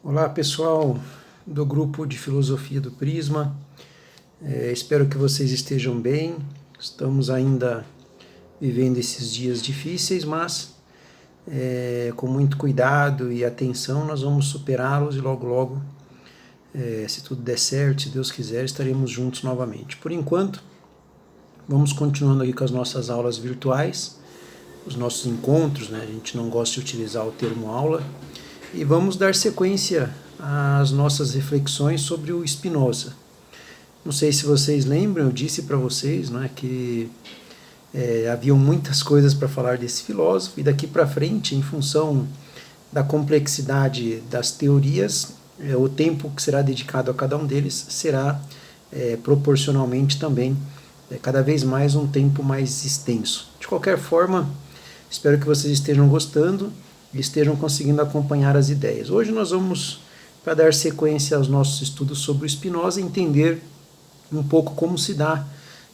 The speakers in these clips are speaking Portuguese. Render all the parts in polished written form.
Olá pessoal do grupo de filosofia do Prisma, espero que vocês estejam bem. Estamos ainda vivendo esses dias difíceis, mas com muito cuidado e atenção nós vamos superá-los e logo logo, se tudo der certo, se Deus quiser, estaremos juntos novamente. Por enquanto, vamos continuando aqui com as nossas aulas virtuais, os nossos encontros, né? A gente não gosta de utilizar o termo aula, e vamos dar sequência às nossas reflexões sobre o Spinoza. Não sei se vocês lembram, eu disse para vocês, né, que haviam muitas coisas para falar desse filósofo, e daqui para frente, em função da complexidade das teorias, o tempo que será dedicado a cada um deles será proporcionalmente também cada vez mais um tempo mais extenso. De qualquer forma, espero que vocês estejam gostando e estejam conseguindo acompanhar as ideias. Hoje nós vamos, para dar sequência aos nossos estudos sobre o Spinoza, entender um pouco como se dá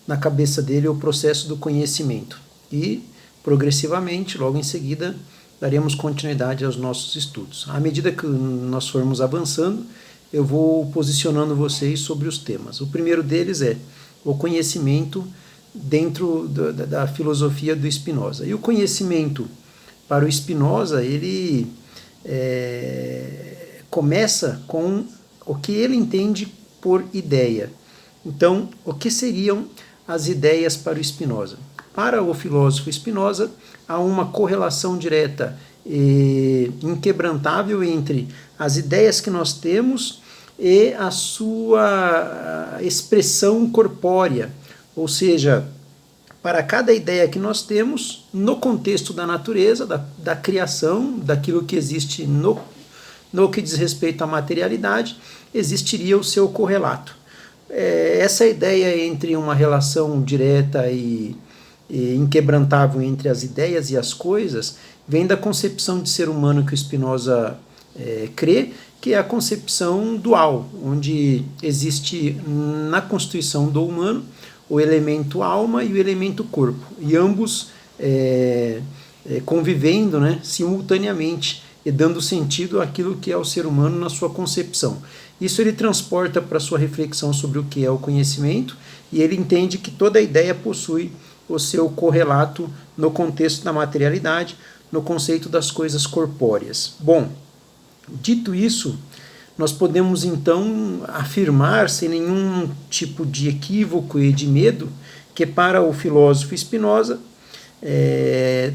na cabeça dele o processo do conhecimento. E, progressivamente, logo em seguida, daremos continuidade aos nossos estudos. À medida que nós formos avançando, eu vou posicionando vocês sobre os temas. O primeiro deles é o conhecimento dentro da filosofia do Spinoza. E o conhecimento para o Spinoza, ele começa com o que ele entende por ideia. Então, o que seriam as ideias para o Spinoza? Para o filósofo Spinoza, há uma correlação direta e inquebrantável entre as ideias que nós temos e a sua expressão corpórea, ou seja, para cada ideia que nós temos, no contexto da natureza, da criação, daquilo que existe no que diz respeito à materialidade, existiria o seu correlato. Essa ideia entre uma relação direta e inquebrantável entre as ideias e as coisas vem da concepção de ser humano que o Spinoza crê, que é a concepção dual, onde existe na constituição do humano o elemento alma e o elemento corpo, e ambos convivendo, né, simultaneamente e dando sentido àquilo que é o ser humano na sua concepção. Isso ele transporta para a sua reflexão sobre o que é o conhecimento, e ele entende que toda ideia possui o seu correlato no contexto da materialidade, no conceito das coisas corpóreas. Bom, dito isso, nós podemos então afirmar, sem nenhum tipo de equívoco e de medo, que para o filósofo Spinoza,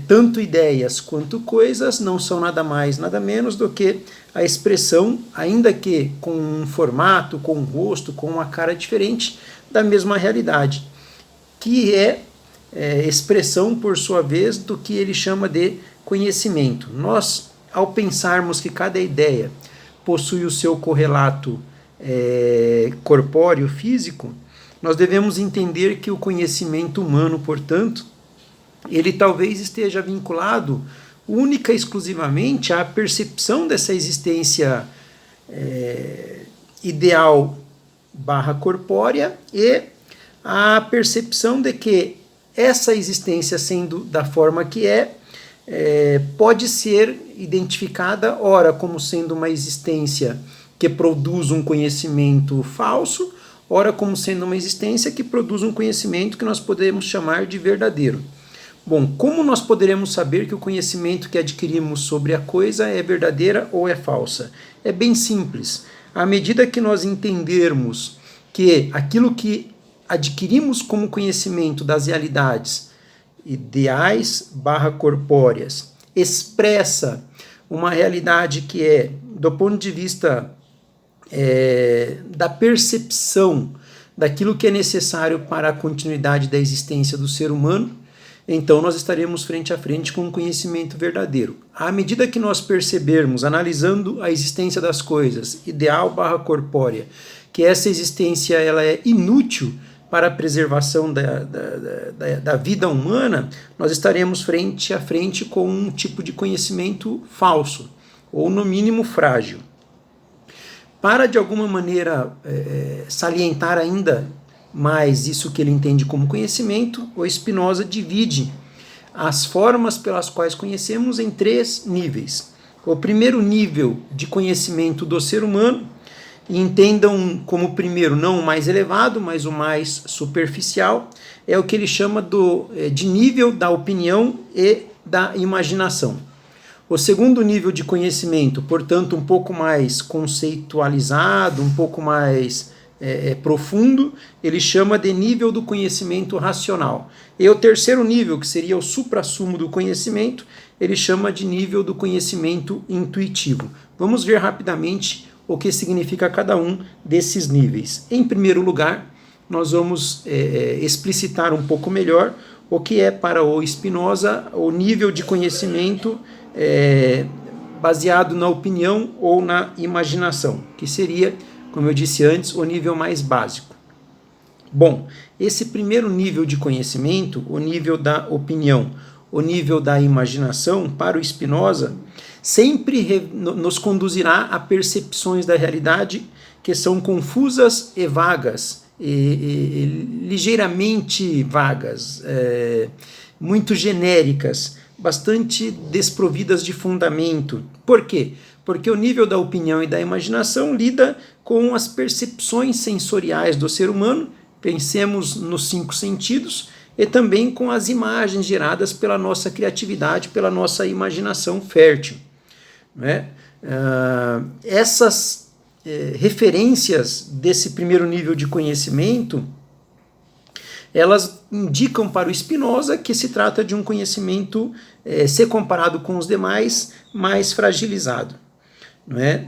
tanto ideias quanto coisas não são nada mais, nada menos do que a expressão, ainda que com um formato, com um rosto, com uma cara diferente, da mesma realidade, que é expressão, por sua vez, do que ele chama de conhecimento. Nós, ao pensarmos que cada ideia possui o seu correlato corpóreo, físico, nós devemos entender que o conhecimento humano, portanto, ele talvez esteja vinculado única e exclusivamente à percepção dessa existência ideal barra corpórea e à percepção de que essa existência, sendo da forma que pode ser identificada, ora, como sendo uma existência que produz um conhecimento falso, ora, como sendo uma existência que produz um conhecimento que nós podemos chamar de verdadeiro. Bom, como nós poderemos saber que o conhecimento que adquirimos sobre a coisa é verdadeira ou é falsa? É bem simples. À medida que nós entendermos que aquilo que adquirimos como conhecimento das realidades ideais barra corpóreas expressa uma realidade que é, do ponto de vista da percepção daquilo que é necessário para a continuidade da existência do ser humano, então nós estaremos frente a frente com um conhecimento verdadeiro. À medida que nós percebermos, analisando a existência das coisas, ideal barra corpórea, que essa existência ela é inútil para a preservação da vida humana, nós estaremos frente a frente com um tipo de conhecimento falso, ou no mínimo frágil. Para, de alguma maneira, salientar ainda mais isso que ele entende como conhecimento, o Spinoza divide as formas pelas quais conhecemos em 3 níveis. O primeiro nível de conhecimento do ser humano, e entendam como primeiro não o mais elevado, mas o mais superficial, é o que ele chama de nível da opinião e da imaginação. O segundo nível de conhecimento, portanto, um pouco mais conceitualizado, um pouco mais profundo, ele chama de nível do conhecimento racional. E o terceiro nível, que seria o suprassumo do conhecimento, ele chama de nível do conhecimento intuitivo. Vamos ver rapidamente o que significa cada um desses níveis. Em primeiro lugar, nós vamos explicitar um pouco melhor o que é para o Spinoza o nível de conhecimento baseado na opinião ou na imaginação, que seria, como eu disse antes, o nível mais básico. Bom, esse primeiro nível de conhecimento, o nível da opinião, o nível da imaginação, para o Spinoza, sempre nos conduzirá a percepções da realidade que são confusas e vagas, e ligeiramente vagas, muito genéricas, bastante desprovidas de fundamento. Por quê? Porque o nível da opinião e da imaginação lida com as percepções sensoriais do ser humano, pensemos nos 5 sentidos, e também com as imagens geradas pela nossa criatividade, pela nossa imaginação fértil. Né? Essas referências desse primeiro nível de conhecimento, elas indicam para o Spinoza que se trata de um conhecimento, se comparado com os demais, mais fragilizado. Não é?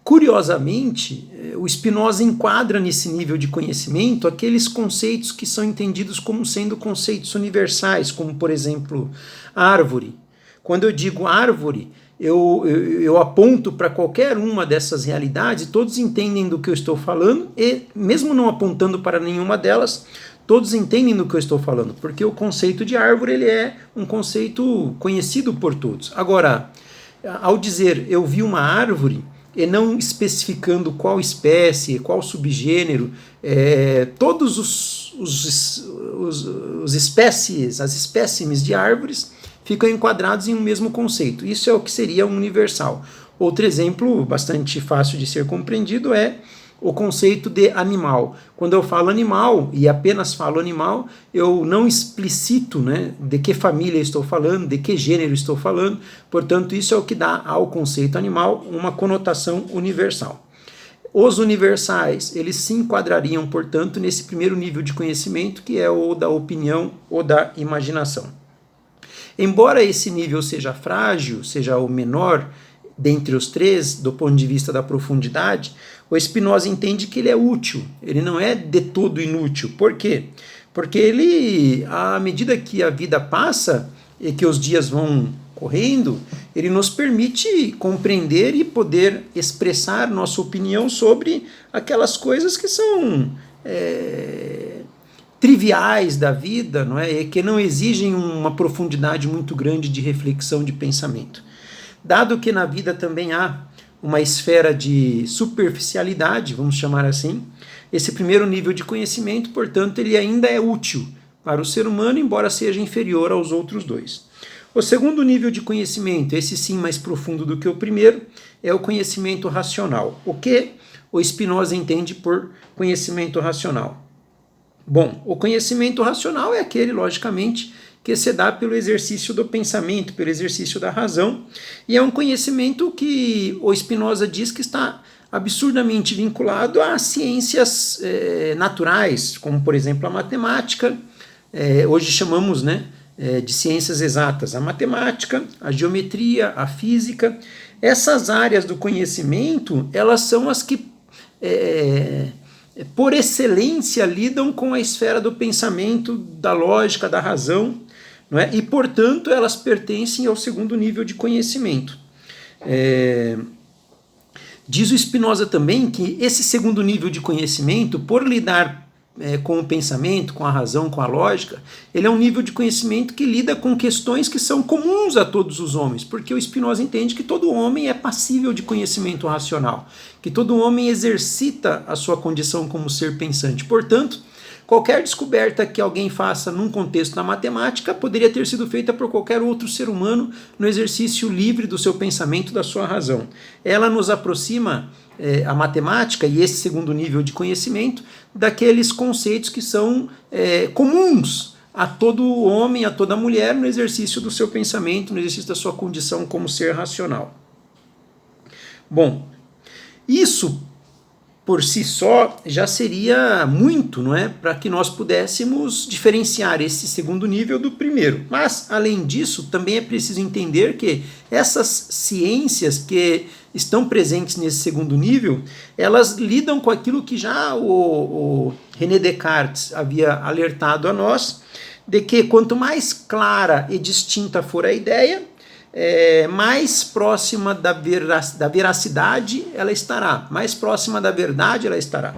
Curiosamente, o Spinoza enquadra nesse nível de conhecimento aqueles conceitos que são entendidos como sendo conceitos universais, como, por exemplo, árvore. Quando eu digo árvore, eu aponto para qualquer uma dessas realidades, todos entendem do que eu estou falando, e mesmo não apontando para nenhuma delas, todos entendem do que eu estou falando, porque o conceito de árvore ele é um conceito conhecido por todos. Agora, ao dizer eu vi uma árvore, e não especificando qual espécie, qual subgênero, todos as espécimes de árvores ficam enquadrados em um mesmo conceito. Isso é o que seria universal. Outro exemplo bastante fácil de ser compreendido é o conceito de animal. Quando eu falo animal, e apenas falo animal, eu não explicito, né, de que família estou falando, de que gênero estou falando, portanto isso é o que dá ao conceito animal uma conotação universal. Os universais, eles se enquadrariam, portanto, nesse primeiro nível de conhecimento, que é o da opinião ou da imaginação. Embora esse nível seja frágil, seja o menor dentre os três, do ponto de vista da profundidade, o Spinoza entende que ele é útil, ele não é de todo inútil. Por quê? Porque ele, à medida que a vida passa e que os dias vão correndo, ele nos permite compreender e poder expressar nossa opinião sobre aquelas coisas que são triviais da vida, não é? E que não exigem uma profundidade muito grande de reflexão, de pensamento. Dado que na vida também há uma esfera de superficialidade, vamos chamar assim, esse primeiro nível de conhecimento, portanto, ele ainda é útil para o ser humano, embora seja inferior aos outros dois. O segundo nível de conhecimento, esse sim mais profundo do que o primeiro, é o conhecimento racional. O que o Spinoza entende por conhecimento racional? Bom, o conhecimento racional é aquele, logicamente, que se dá pelo exercício do pensamento, pelo exercício da razão, e é um conhecimento que o Spinoza diz que está absurdamente vinculado às ciências naturais, como, por exemplo, a matemática, hoje chamamos, né, de ciências exatas, a matemática, a geometria, a física. Essas áreas do conhecimento, elas são as que, por excelência, lidam com a esfera do pensamento, da lógica, da razão, não é? E, portanto, elas pertencem ao segundo nível de conhecimento. Diz o Spinoza também que esse segundo nível de conhecimento, por lidar com o pensamento, com a razão, com a lógica, ele é um nível de conhecimento que lida com questões que são comuns a todos os homens, porque o Spinoza entende que todo homem é passível de conhecimento racional, que todo homem exercita a sua condição como ser pensante. Portanto, qualquer descoberta que alguém faça num contexto da matemática poderia ter sido feita por qualquer outro ser humano no exercício livre do seu pensamento, da sua razão. Ela nos aproxima, a matemática e esse segundo nível de conhecimento, daqueles conceitos que são comuns a todo homem, a toda mulher, no exercício do seu pensamento, no exercício da sua condição como ser racional. Bom, isso por si só já seria muito, não é? Para que nós pudéssemos diferenciar esse segundo nível do primeiro. Mas, além disso, também é preciso entender que essas ciências que estão presentes nesse segundo nível, elas lidam com aquilo que já o René Descartes havia alertado a nós, de que quanto mais clara e distinta for a ideia, mais próxima da veracidade ela estará, mais próxima da verdade ela estará.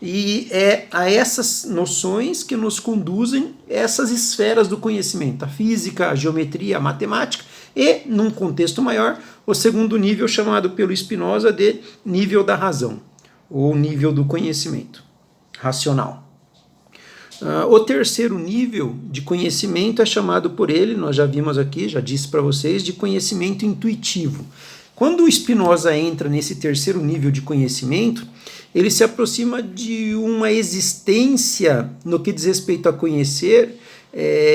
E é a essas noções que nos conduzem essas esferas do conhecimento, a física, a geometria, a matemática, e, num contexto maior, o segundo nível chamado pelo Spinoza de nível da razão, ou nível do conhecimento racional. O terceiro nível de conhecimento é chamado por ele, nós já vimos aqui, já disse para vocês, de conhecimento intuitivo. Quando o Spinoza entra nesse terceiro nível de conhecimento, ele se aproxima de uma existência, no que diz respeito a conhecer,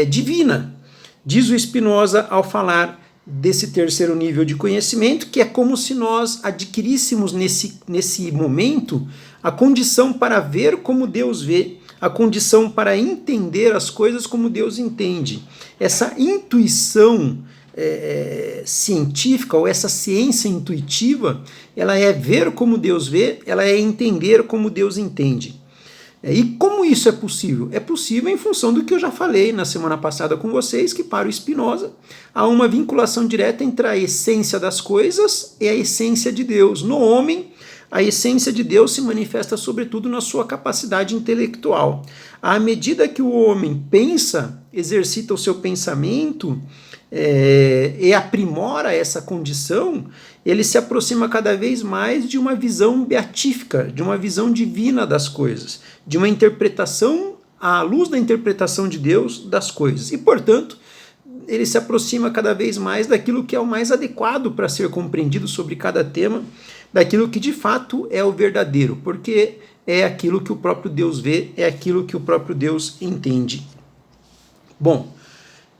divina. Diz o Spinoza ao falar desse terceiro nível de conhecimento, que é como se nós adquiríssemos nesse momento a condição para ver como Deus vê, a condição para entender as coisas como Deus entende. Essa intuição científica, ou essa ciência intuitiva, ela é ver como Deus vê, ela é entender como Deus entende. E como isso é possível? É possível em função do que eu já falei na semana passada com vocês, que para o Spinoza há uma vinculação direta entre a essência das coisas e a essência de Deus. No homem, a essência de Deus se manifesta sobretudo na sua capacidade intelectual. À medida que o homem pensa, exercita o seu pensamento e aprimora essa condição, ele se aproxima cada vez mais de uma visão beatífica, de uma visão divina das coisas, de uma interpretação, à luz da interpretação de Deus das coisas. E, portanto, ele se aproxima cada vez mais daquilo que é o mais adequado para ser compreendido sobre cada tema, daquilo que de fato é o verdadeiro, porque é aquilo que o próprio Deus vê, é aquilo que o próprio Deus entende. Bom,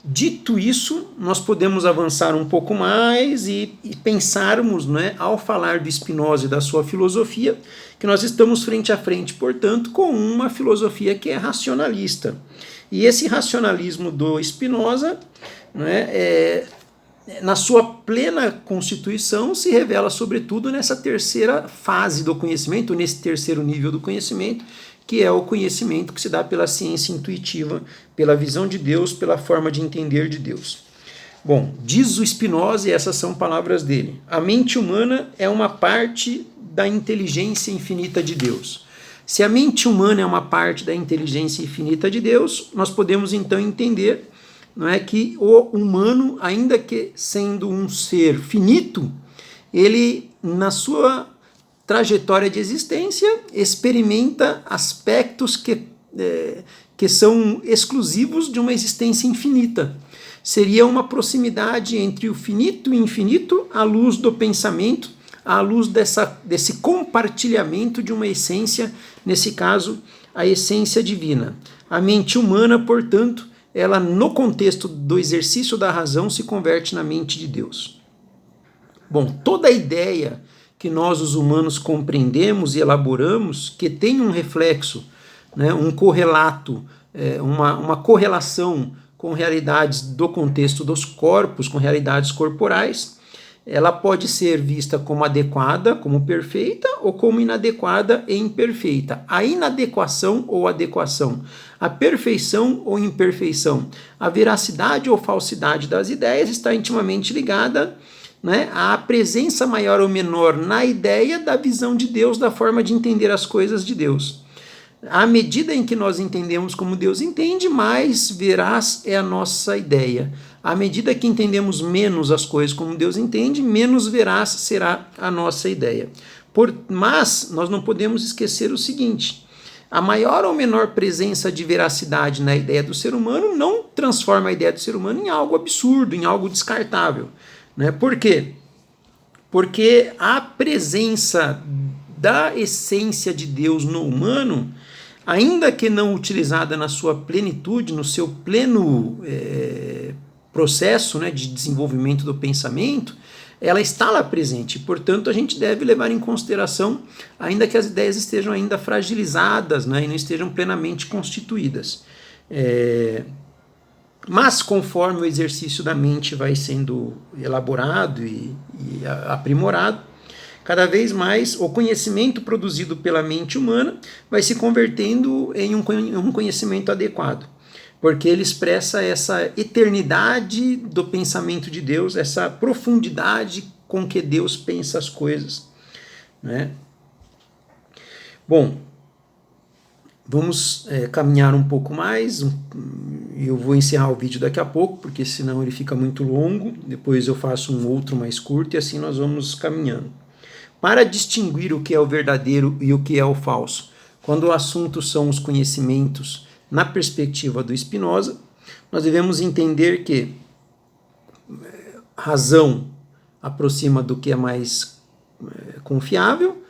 dito isso, nós podemos avançar um pouco mais e pensarmos, né, ao falar do Spinoza e da sua filosofia, que nós estamos frente a frente, portanto, com uma filosofia que é racionalista. E esse racionalismo do Spinoza, né, na sua plena constituição, se revela sobretudo nessa terceira fase do conhecimento, nesse terceiro nível do conhecimento, que é o conhecimento que se dá pela ciência intuitiva, pela visão de Deus, pela forma de entender de Deus. Bom, diz o Spinoza, e essas são palavras dele: a mente humana é uma parte da inteligência infinita de Deus. Se a mente humana é uma parte da inteligência infinita de Deus, nós podemos então entender, não é, que o humano, ainda que sendo um ser finito, ele, na sua trajetória de existência, experimenta aspectos que são exclusivos de uma existência infinita. Seria uma proximidade entre o finito e o infinito à luz do pensamento, à luz desse compartilhamento de uma essência, nesse caso, a essência divina. A mente humana, portanto, ela, no contexto do exercício da razão, se converte na mente de Deus. Bom, toda ideia que nós, os humanos, compreendemos e elaboramos, que tem um reflexo, né, um correlato, uma correlação com realidades do contexto dos corpos, com realidades corporais, ela pode ser vista como adequada, como perfeita, ou como inadequada e imperfeita. A inadequação ou adequação, a perfeição ou imperfeição, a veracidade ou falsidade das ideias está intimamente ligada, né, à presença maior ou menor na ideia da visão de Deus, da forma de entender as coisas de Deus. À medida em que nós entendemos como Deus entende, mais veraz é a nossa ideia. À medida que entendemos menos as coisas como Deus entende, menos veraz será a nossa ideia. Mas nós não podemos esquecer o seguinte: a maior ou menor presença de veracidade na ideia do ser humano não transforma a ideia do ser humano em algo absurdo, em algo descartável. Né? Por quê? Porque a presença da essência de Deus no humano, ainda que não utilizada na sua plenitude, no seu pleno processo, né, de desenvolvimento do pensamento, ela está lá presente. Portanto, a gente deve levar em consideração, ainda que as ideias estejam ainda fragilizadas, né, e não estejam plenamente constituídas. Mas conforme o exercício da mente vai sendo elaborado e aprimorado, cada vez mais o conhecimento produzido pela mente humana vai se convertendo em um conhecimento adequado, porque ele expressa essa eternidade do pensamento de Deus, essa profundidade com que Deus pensa as coisas. Né? Bom, vamos caminhar um pouco mais. Eu vou encerrar o vídeo daqui a pouco, porque senão ele fica muito longo. Depois eu faço um outro mais curto e assim nós vamos caminhando. Para distinguir o que é o verdadeiro e o que é o falso, quando o assunto são os conhecimentos na perspectiva do Spinoza, nós devemos entender que razão aproxima do que é mais confiável,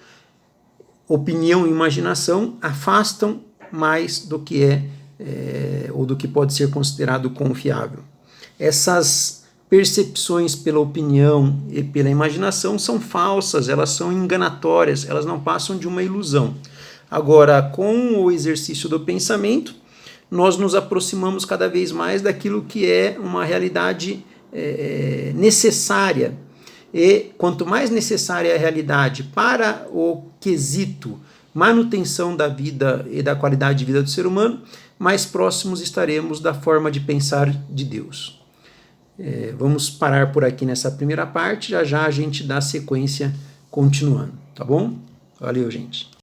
opinião e imaginação afastam mais do que ou do que pode ser considerado confiável. Essas percepções pela opinião e pela imaginação são falsas, elas são enganatórias, elas não passam de uma ilusão. Agora, com o exercício do pensamento, nós nos aproximamos cada vez mais daquilo que é uma realidade necessária. E quanto mais necessária é a realidade para o quesito manutenção da vida e da qualidade de vida do ser humano, mais próximos estaremos da forma de pensar de Deus. Vamos parar por aqui nessa primeira parte, já já a gente dá sequência continuando, tá bom? Valeu, gente.